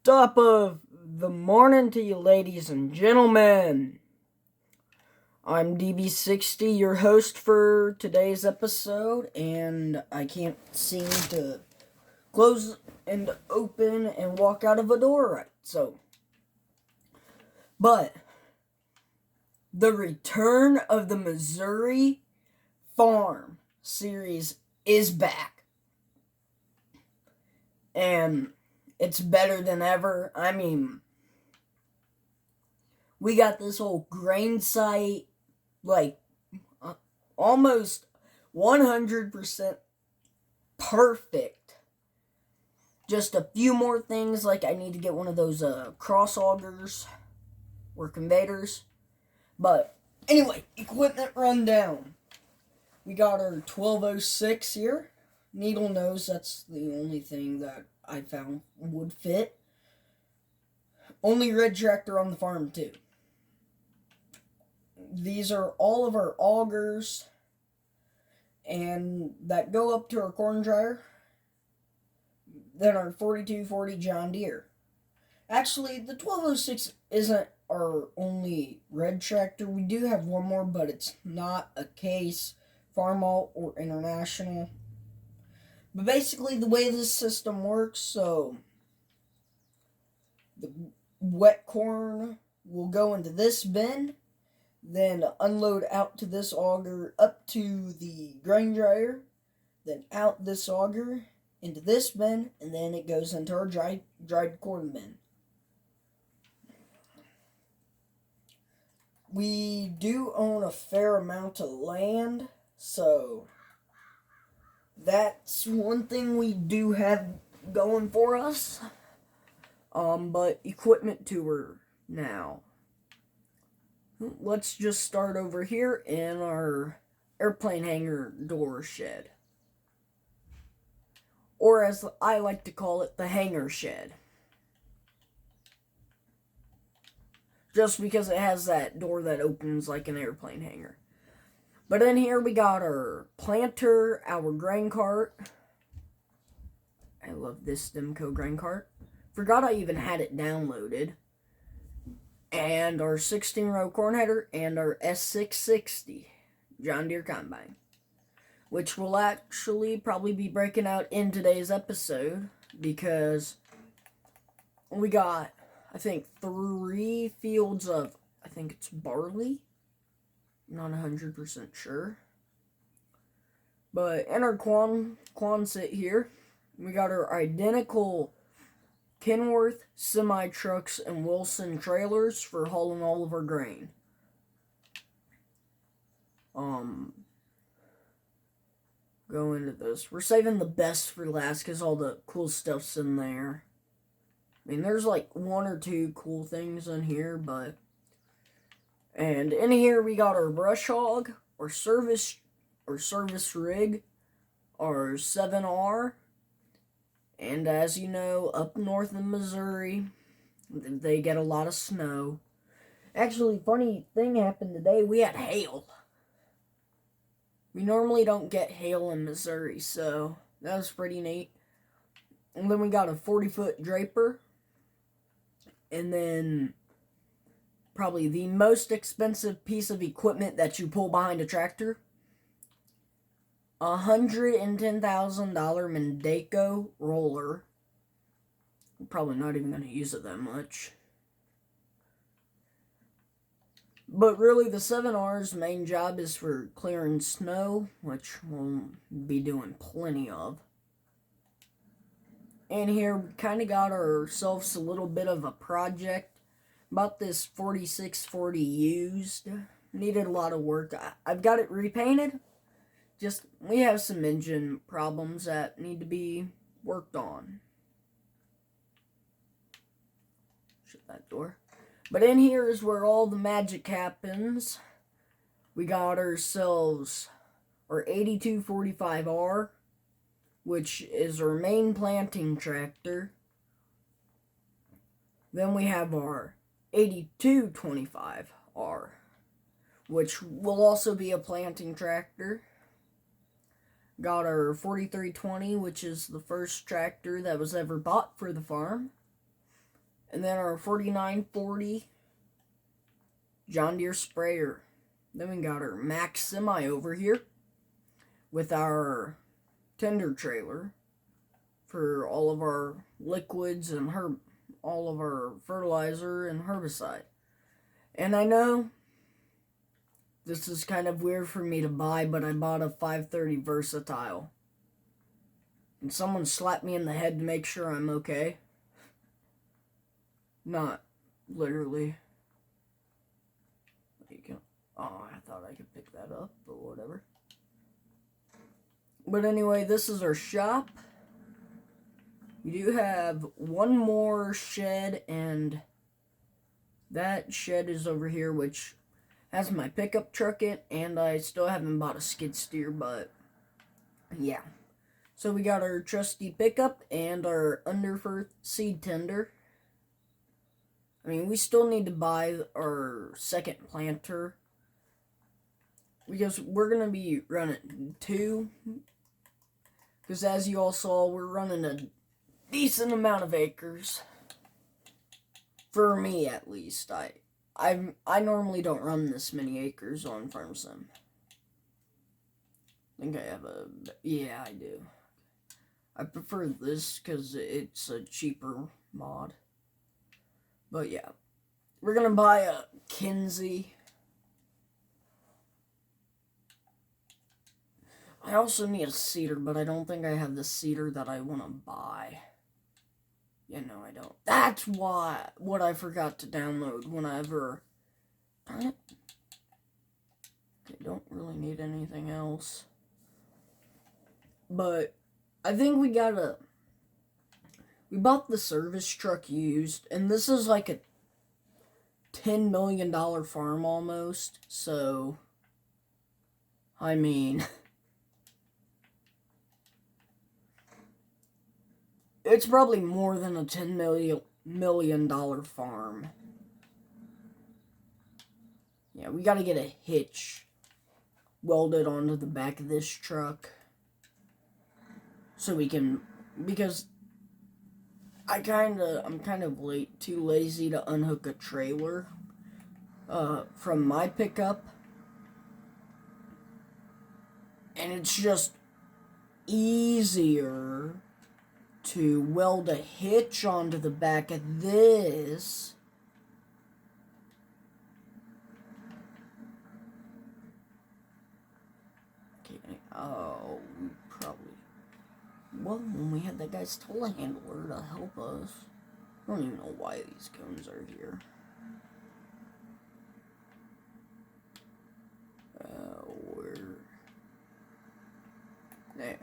Top of the morning to you, ladies and gentlemen. I'm DB60, your host for today's episode, and I can't seem to close and open and walk out of a door right. But the return of the Missouri Farm series is back, and it's better than ever. I mean, we got this whole grain site, like, almost 100% perfect. Just a few more things, like I need to get one of those cross augers or conveyors. But anyway, equipment rundown. We got our 1206 here. Needle nose, that's the only thing that I found would fit. Only red tractor on the farm too. These are all of our augers and that go up to our corn dryer. Then our 4240 John Deere. Actually, the 1206 isn't our only red tractor. We do have one more, but it's not a Case, Farmall, or International. But basically, the way this system works, so the wet corn will go into this bin, then unload out to this auger up to the grain dryer, then out this auger into this bin, and then it goes into our dried corn bin. We do own a fair amount of land, so that's one thing we do have going for us. But equipment tour now. Let's just start over here in our airplane hangar door shed. Or as I like to call it, the hangar shed. Just because it has that door that opens like an airplane hangar. But in here we got our planter, our grain cart. I love this Stemco grain cart. Forgot I even had it downloaded. And our 16-row corn header and our S660 John Deere combine. Which will actually probably be breaking out in today's episode. Because we got, I think, 3 fields of, I think it's barley. Not 100% sure. But in our Quonset here, we got our identical Kenworth semi-trucks and Wilson trailers for hauling all of our grain. Go into this. We're saving the best for last because all the cool stuff's in there. I mean, there's like 1 or 2 cool things in here, but... And in here we got our brush hog, our service rig, our 7R, and as you know, up north in Missouri, they get a lot of snow. Actually, funny thing happened today, we had hail. We normally don't get hail in Missouri, so that was pretty neat. And then we got a 40-foot draper, and then probably the most expensive piece of equipment that you pull behind a tractor, $110,000 Mendeco roller. I'm probably not even going to use it that much. But really, the 7R's main job is for clearing snow, which we'll be doing plenty of. And here, we kind of got ourselves a little bit of a project. About this 4640 used. Needed a lot of work. I've got it repainted. Just, we have some engine problems that need to be worked on. Shut that door. But in here is where all the magic happens. We got ourselves our 8245R, which is our main planting tractor. Then we have our 8225R, which will also be a planting tractor. Got our 4320, which is the first tractor that was ever bought for the farm. And then our 4940 John Deere sprayer. Then we got our Max Semi over here with our tender trailer for all of our liquids and all of our fertilizer and herbicide. And I know this is kind of weird for me to buy, but I bought a 530 Versatile. And someone slapped me in the head to make sure I'm okay. Not literally. Oh, I thought I could pick that up, but whatever. But anyway, this is our shop. We do have one more shed, and that shed is over here, which has my pickup truck in, and I still haven't bought a skid steer, but yeah. So we got our trusty pickup and our Underfirth seed tender. I mean, we still need to buy our second planter, because we're going to be running 2. Because as you all saw, we're running a decent amount of acres. For me, at least. I normally don't run this many acres on FarmSim. I think I have yeah, I do. I prefer this because it's a cheaper mod. But yeah. We're going to buy a Kinsey. I also need a seeder, but I don't think I have the seeder that I want to buy. Yeah, no, I don't. That's what I forgot to download whenever. Darn it. Okay, don't really need anything else. But I think we bought the service truck used, and this is like a $10 million farm almost, so, I mean, it's probably more than a $10 million farm. Yeah, we gotta get a hitch welded onto the back of this truck so we can, because I'm kind of too lazy to unhook a trailer from my pickup, and it's just easier to weld a hitch onto the back of this. Okay, oh, we probably, well, when we had that guy's telehandler to help us. I don't even know why these cones are here. Where? There.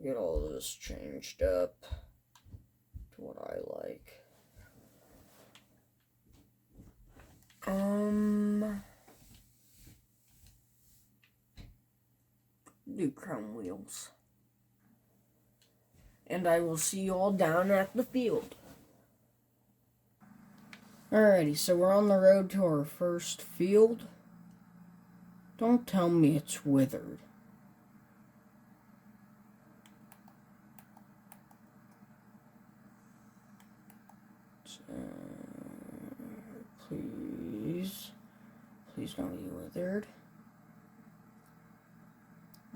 Get all this changed up to what I like. Do chrome wheels. And I will see you all down at the field. Alrighty, so we're on the road to our first field. Don't tell me it's withered. Please don't be withered.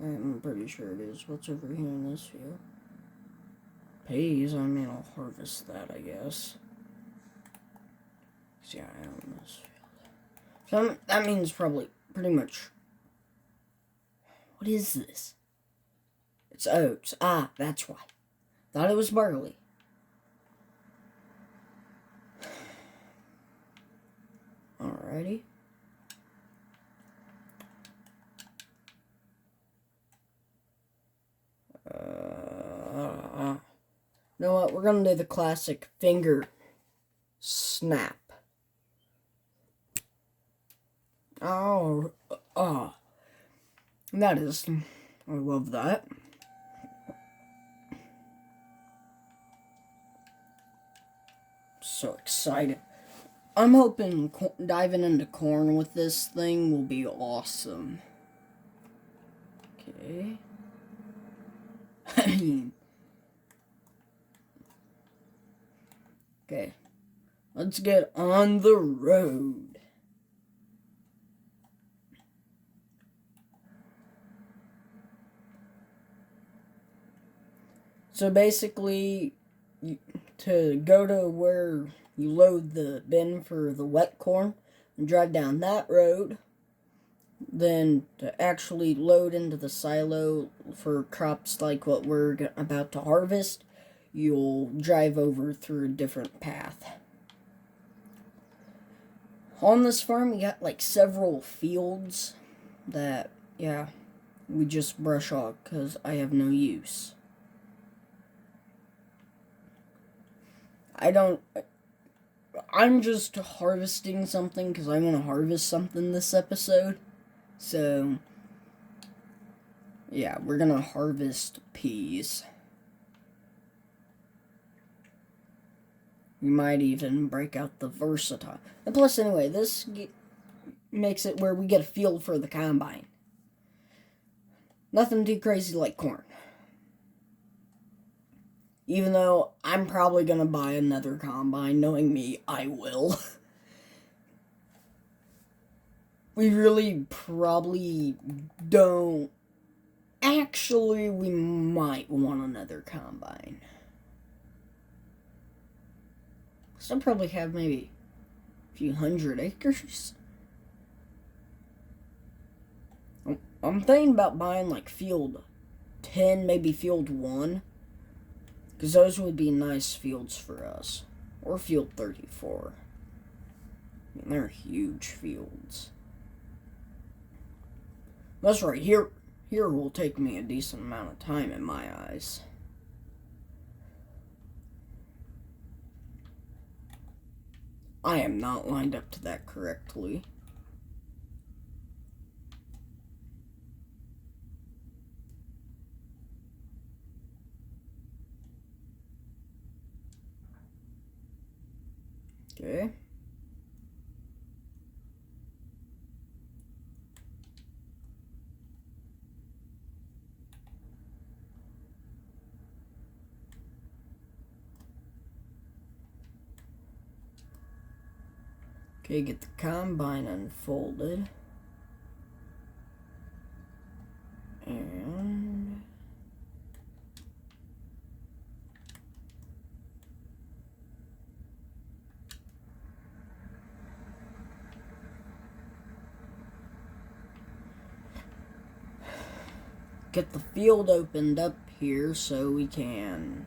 I'm pretty sure it is. What's over here in this field? Peas, I mean, I'll harvest that, I guess. Yeah, I own this field. So that means probably, pretty much. What is this? It's oats. Ah, that's why. Thought it was barley. Alrighty. You know what? We're gonna do the classic finger snap. Oh, that is. I love that. so excited. I'm hoping diving into corn with this thing will be awesome. Okay. Okay. Let's get on the road. So basically, to go to where you load the bin for the wet corn and drive down that road, then to actually load into the silo for crops like what we're about to harvest, you'll drive over through a different path. On this farm, we got like several fields that, yeah, we just brush off because I have no use. I'm just harvesting something because I want to harvest something this episode. So, yeah, we're gonna harvest peas. We might even break out the versatile. And plus, anyway, this makes it where we get a field for the combine. Nothing too crazy like corn. Even though I'm probably gonna buy another combine, knowing me, I will. We really probably don't. Actually, we might want another combine. So I'll probably have maybe a few hundred acres. I'm thinking about buying like field 10, maybe field 1. Because those would be nice fields for us. Or field 34. I mean, they're huge fields. That's right, here will take me a decent amount of time in my eyes. I am not lined up to that correctly. Okay. Okay, get the combine unfolded. And get the field opened up here so we can.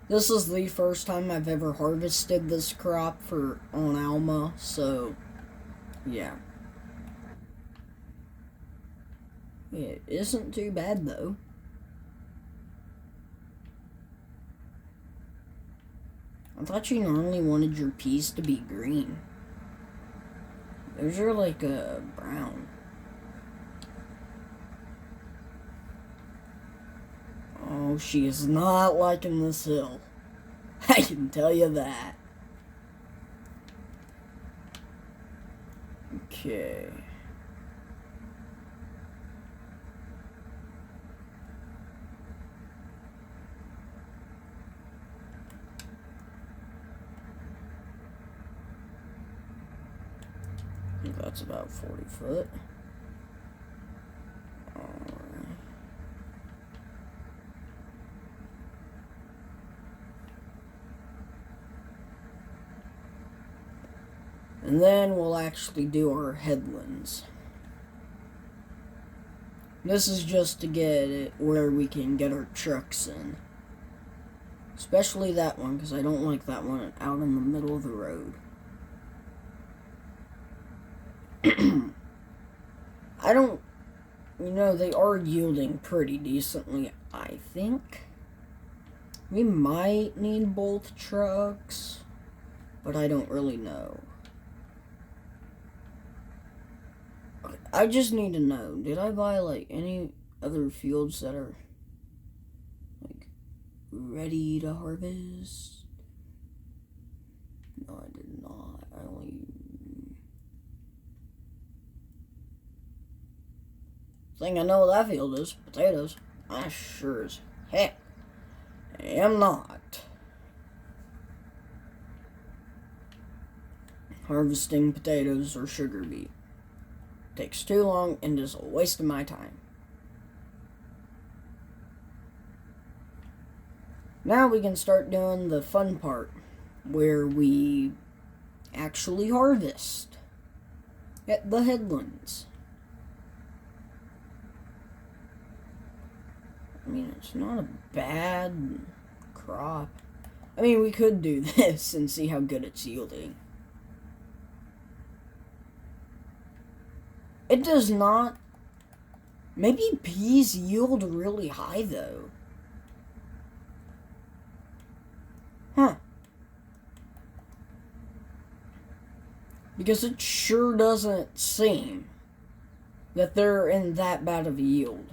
This is the first time I've ever harvested this crop on Alma, so yeah. It isn't too bad though. I thought you normally wanted your peas to be green. Those are like brown. Oh, she is not liking this hill. I can tell you that. Okay. I think that's about 40 foot. And then we'll actually do our headlands. This is just to get it where we can get our trucks in. Especially that one, because I don't like that one out in the middle of the road. They are yielding pretty decently, I think. We might need both trucks, but I don't really know. I just need to know, did I buy like any other fields that are like ready to harvest? No, I did not. I only... Thing I know what that field is. Potatoes. I sure as heck am not harvesting potatoes or sugar beet. Takes too long and is a waste of my time. Now we can start doing the fun part where we actually harvest at the headlands. I mean, it's not a bad crop. I mean, we could do this and see how good it's yielding. It does not. Maybe peas yield really high, though. Huh. Because it sure doesn't seem that they're in that bad of a yield.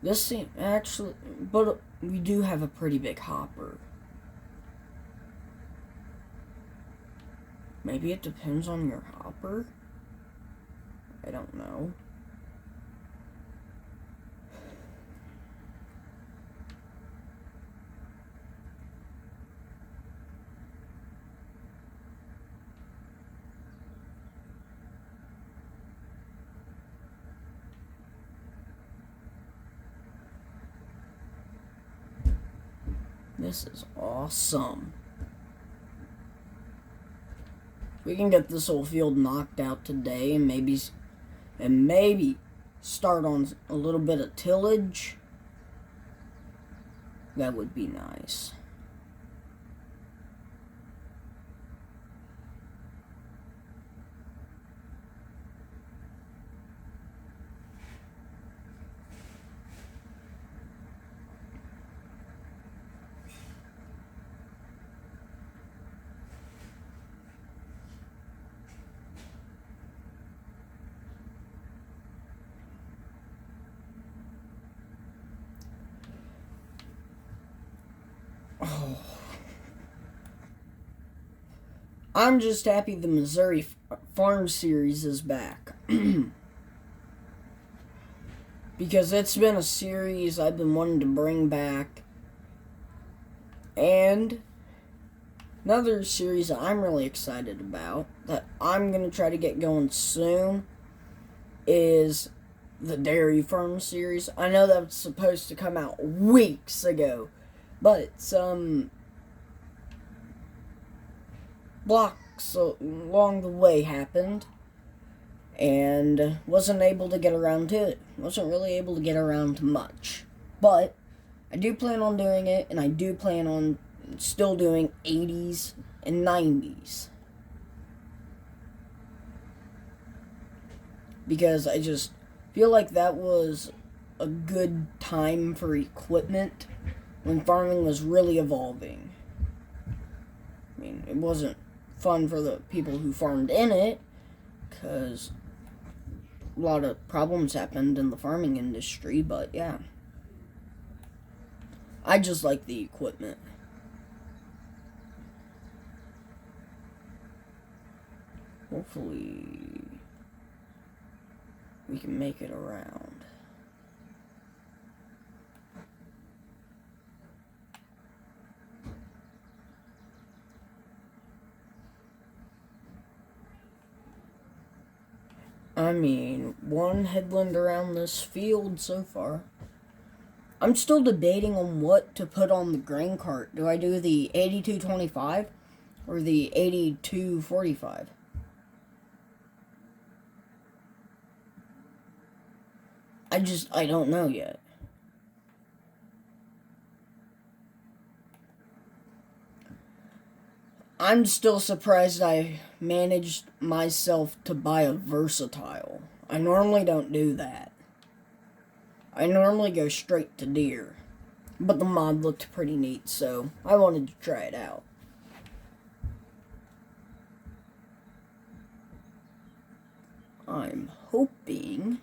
This seems actually, but we do have a pretty big hopper. Maybe it depends on your hopper? I don't know. This is awesome. We can get this whole field knocked out today and maybe start on a little bit of tillage. That would be nice. Oh. I'm just happy the Missouri Farm Series is back. Because it's been a series I've been wanting to bring back. And another series that I'm really excited about, that I'm going to try to get going soon, is the Dairy Farm Series. I know that was supposed to come out weeks ago, but some blocks along the way happened, and wasn't able to get around to it. Wasn't really able to get around to much. But I do plan on doing it, and I do plan on still doing 80s and 90s. Because I just feel like that was a good time for equipment when farming was really evolving. I mean, it wasn't fun for the people who farmed in it, because a lot of problems happened in the farming industry, but yeah. I just like the equipment. Hopefully we can make it around. I mean, one headland around this field so far. I'm still debating on what to put on the grain cart. Do I do the 8225 or the 8245? I don't know yet. I'm still surprised I managed myself to buy a Versatile. I normally don't do that. I normally go straight to deer. But the mod looked pretty neat, so I wanted to try it out. I'm hoping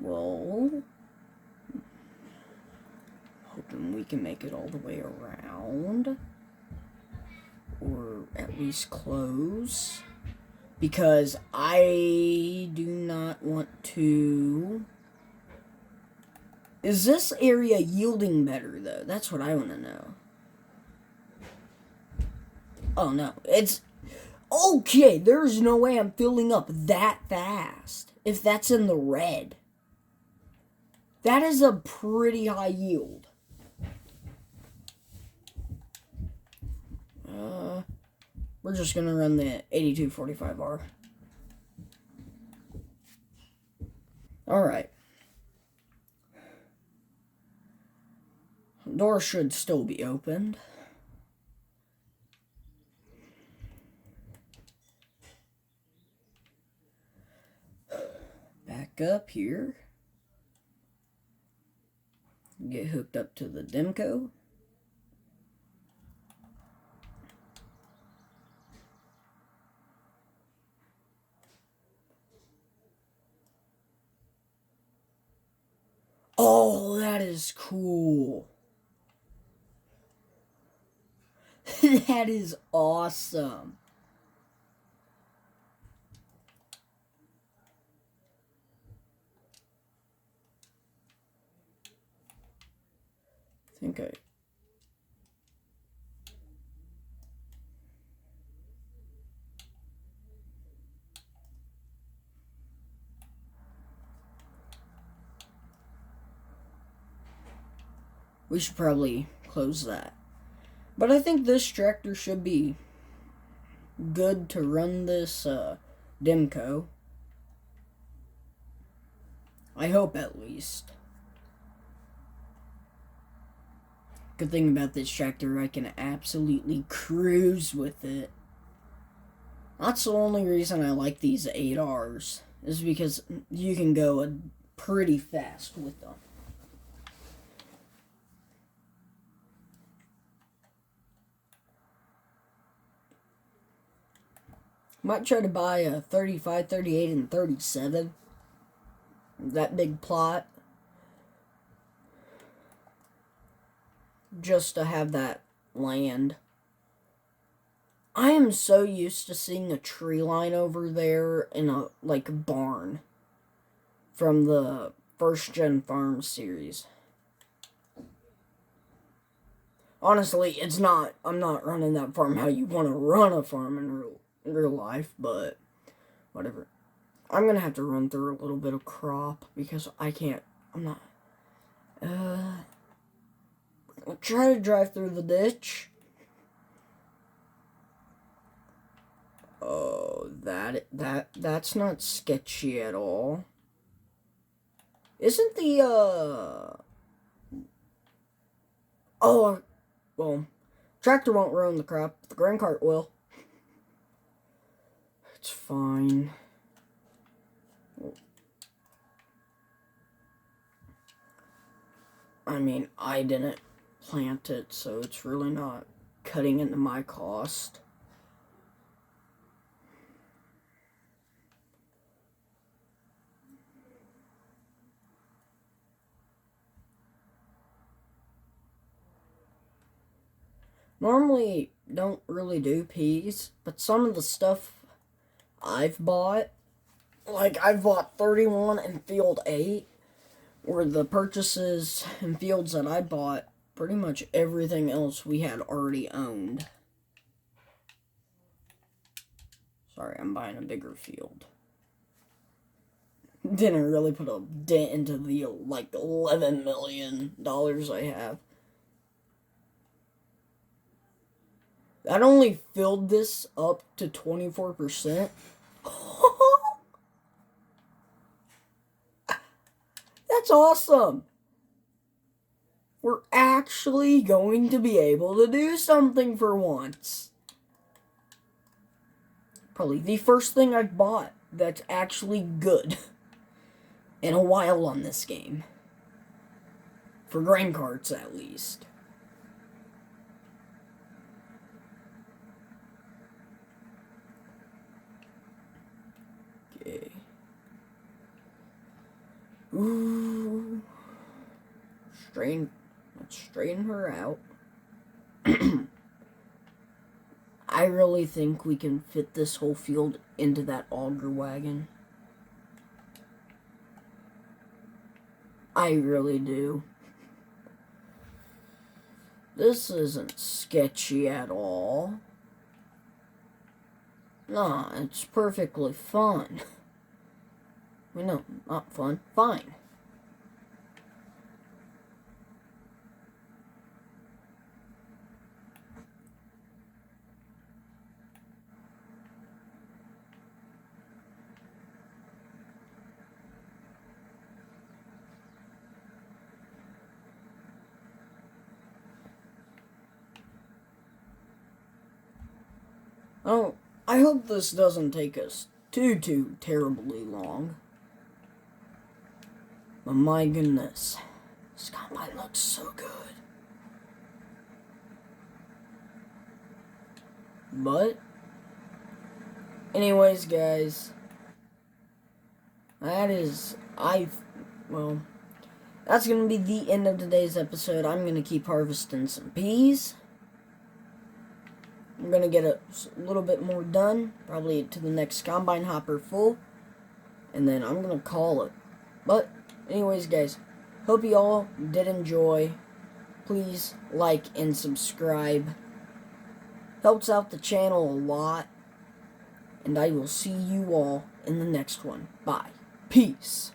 Well, hoping we can make it all the way around. Or at least close. Because I do not want to... Is this area yielding better, though? That's what I want to know. Oh, no. It's... Okay, there's no way I'm filling up that fast. If that's in the red. That is a pretty high yield. We're just going to run the 8245R. Alright. Door should still be opened. Back up here. Get hooked up to the Demco. Oh, that is cool. That is awesome. I think we should probably close that. But I think this tractor should be good to run this Demco. I hope at least. Good thing about this tractor, I can absolutely cruise with it. That's the only reason I like these 8Rs, is because you can go pretty fast with them. Might try to buy a 35, 38, and 37. That big plot. Just to have that land. I am so used to seeing a tree line over there in a, like, barn. From the First Gen Farm series. Honestly, it's not, I'm not running that farm how you want to run a farm in real life, but whatever. I'm gonna have to run through a little bit of crop because I can't, I'm not, I'll try to drive through the ditch. Oh, that's not sketchy at all. Isn't the, oh, well, tractor won't ruin the crop, the grain cart will. It's fine. I mean, I didn't plant it, so it's really not cutting into my cost. Normally, don't really do peas, but some of the stuff I've bought, like I've bought 31 and Field 8, were the purchases and fields that I bought. Pretty much everything else we had already owned. Sorry, I'm buying a bigger field. Didn't really put a dent into the, like, $11 million I have. That only filled this up to 24%. That's awesome. We're actually going to be able to do something for once. Probably the first thing I've bought that's actually good in a while on this game. For grain carts, at least. Okay. Ooh. Let's straighten her out. I really think we can fit this whole field into that auger wagon. I really do. This isn't sketchy at all. Nah, it's perfectly fun. Wait, no, not fun. Fine. Oh, I hope this doesn't take us too terribly long. But my goodness, this combine looks so good. But, anyways, guys, that's gonna be the end of today's episode. I'm gonna keep harvesting some peas. I'm gonna get a little bit more done, probably to the next combine hopper full, and then I'm gonna call it. But, anyways, guys, hope you all did enjoy. Please like and subscribe. Helps out the channel a lot. And I will see you all in the next one. Bye. Peace.